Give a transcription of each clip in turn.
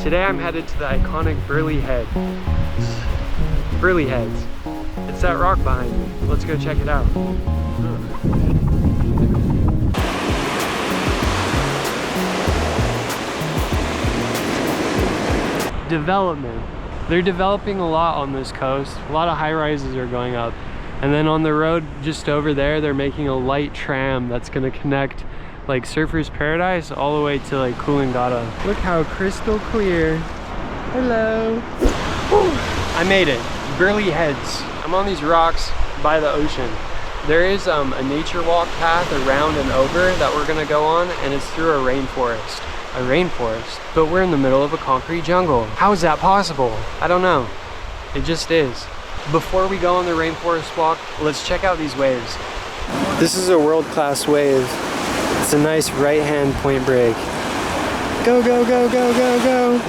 Today I'm headed to the iconic Burleigh Head. Burleigh Heads. It's that rock behind me. Let's go check it out. Development. They're developing a lot on this coast. A lot of high-rises are going up. And then on the road just over there, they're making a light tram that's gonna connect like Surfer's Paradise all the way to like Coolangatta. Look how crystal clear. Hello. Whew. I made it. Burleigh Heads. I'm on these rocks by the ocean. There is a nature walk path around and over that we're gonna go on, and it's through a rainforest. A rainforest, but we're in the middle of a concrete jungle. How is that possible? I don't know. It just is. Before we go on the rainforest walk, let's check out these waves. This is a world-class wave. It's a nice right-hand point break. Go, go, go, go, go, go.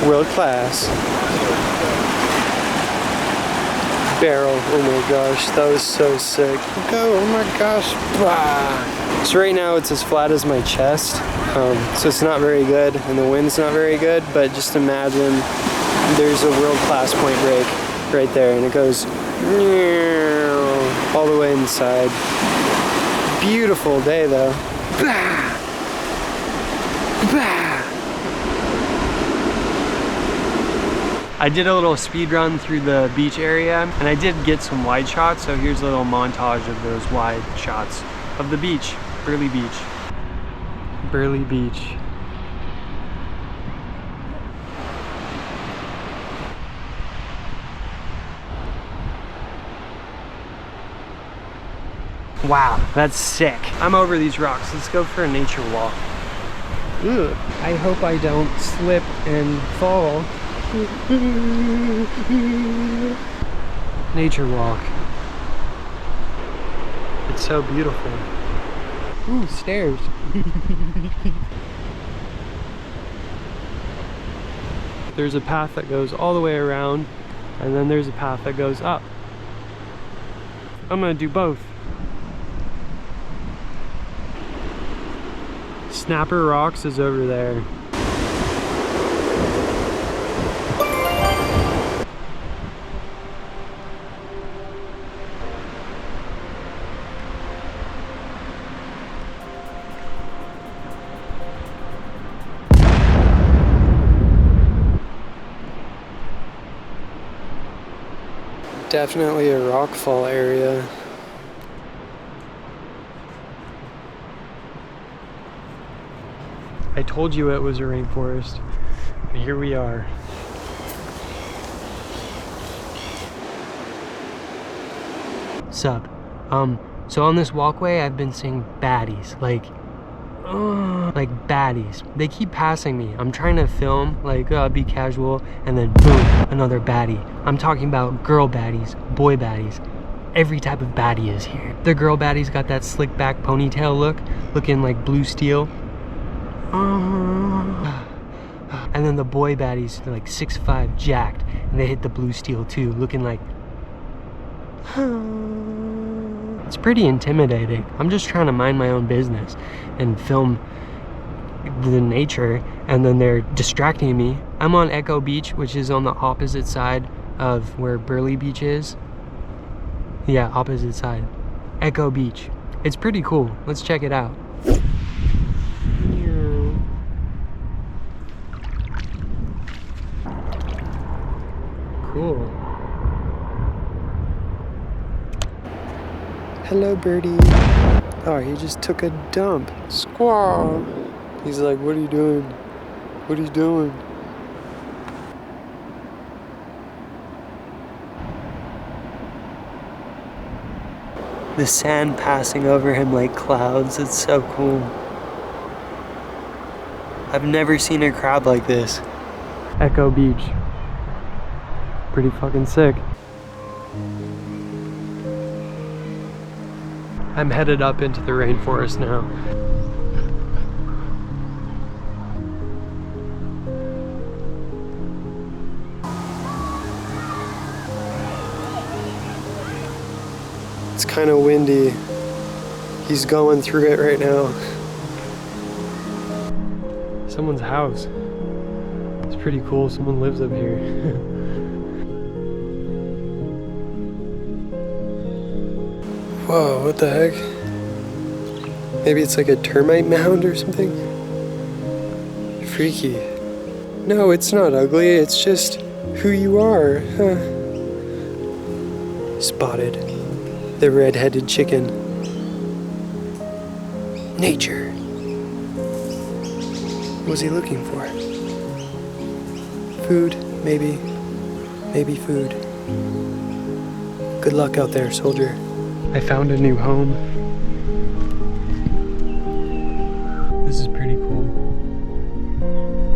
World-class. Barrel, oh my gosh, that was so sick. Go, oh my gosh. Bah. So right now it's as flat as my chest, so it's not very good, and the wind's not very good, but just imagine there's a world-class point break right there, and it goes all the way inside. Beautiful day though. Bah! Bah! I did a little speed run through the beach area, and I did get some wide shots, so here's a little montage of those wide shots of the beach. Burleigh Beach. Burleigh Beach. Wow, that's sick. I'm over these rocks. Let's go for a nature walk. Ugh, I hope I don't slip and fall. Nature walk. It's so beautiful. Ooh, stairs. There's a path that goes all the way around, and then there's a path that goes up. I'm gonna do both. Snapper Rocks is over there. Definitely a rockfall area. I told you it was a rainforest, and here we are. Sup? So on this walkway, I've been seeing baddies, like baddies. They keep passing me. I'm trying to film, like, be casual, and then boom, another baddie. I'm talking about girl baddies, boy baddies. Every type of baddie is here. The girl baddies got that slick back ponytail look, looking like blue steel. And then the boy baddies, they're like 6'5", jacked, and they hit the blue steel too, looking like... It's pretty intimidating. I'm just trying to mind my own business and film the nature, and then they're distracting me. I'm on Echo Beach, which is on the opposite side of where Burleigh Beach is. Yeah, opposite side. Echo Beach. It's pretty cool. Let's check it out. Cool. Hello, birdie. Oh, he just took a dump. Squaw. He's like, what are you doing? What are you doing? The sand passing over him like clouds. It's so cool. I've never seen a crowd like this. Echo Beach. Pretty fucking sick. I'm headed up into the rainforest now. It's kind of windy. He's going through it right now. someone's house. It's pretty cool, someone lives up here. Whoa, what the heck? Maybe it's like a termite mound or something? Freaky. No, it's not ugly, it's just who you are. Huh. Spotted. The red-headed chicken. Nature. What was he looking for? Food, maybe. Maybe food. Good luck out there, soldier. I found a new home. This is pretty cool.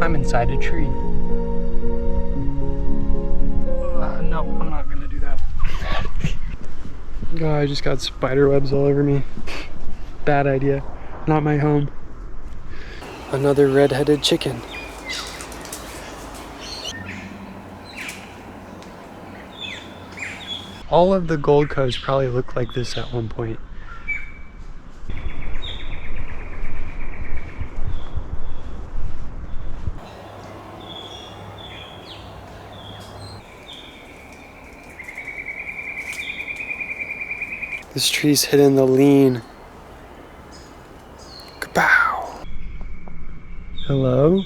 I'm inside a tree. No, I'm not gonna do that. Oh, I just got spider webs all over me. Bad idea. Not my home. Another red-headed chicken. All of the Gold Coast probably looked like this at one point. This tree's hidden the lean. Kapow! Hello?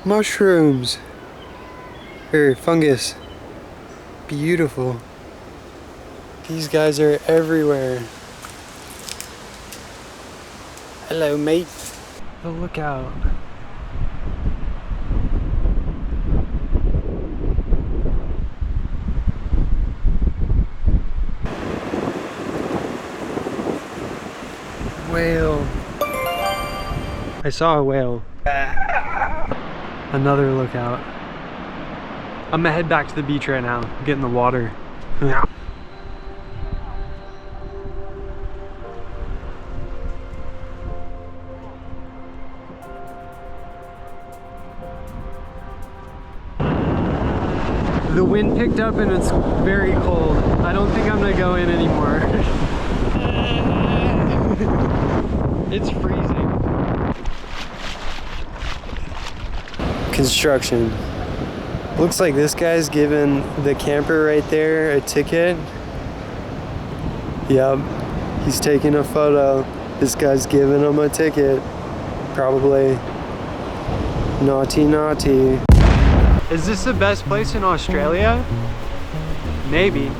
Mushrooms. Or fungus. Beautiful. These guys are everywhere. Hello, mate. Oh, look out. Whale. I saw a whale. Another lookout. I'm gonna head back to the beach right now, get in the water. The wind picked up and it's very cold. I don't think I'm gonna go in anymore. It's freezing. Construction. Looks like this guy's giving the camper right there a ticket. Yep, he's taking a photo. This guy's giving him a ticket. Probably. Naughty, naughty. Is this the best place in Australia? Maybe.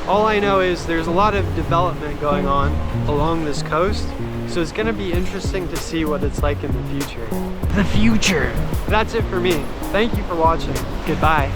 All I know is there's a lot of development going on along this coast, so it's gonna be interesting to see what it's like in the future. The future! That's it for me. Thank you for watching. Goodbye.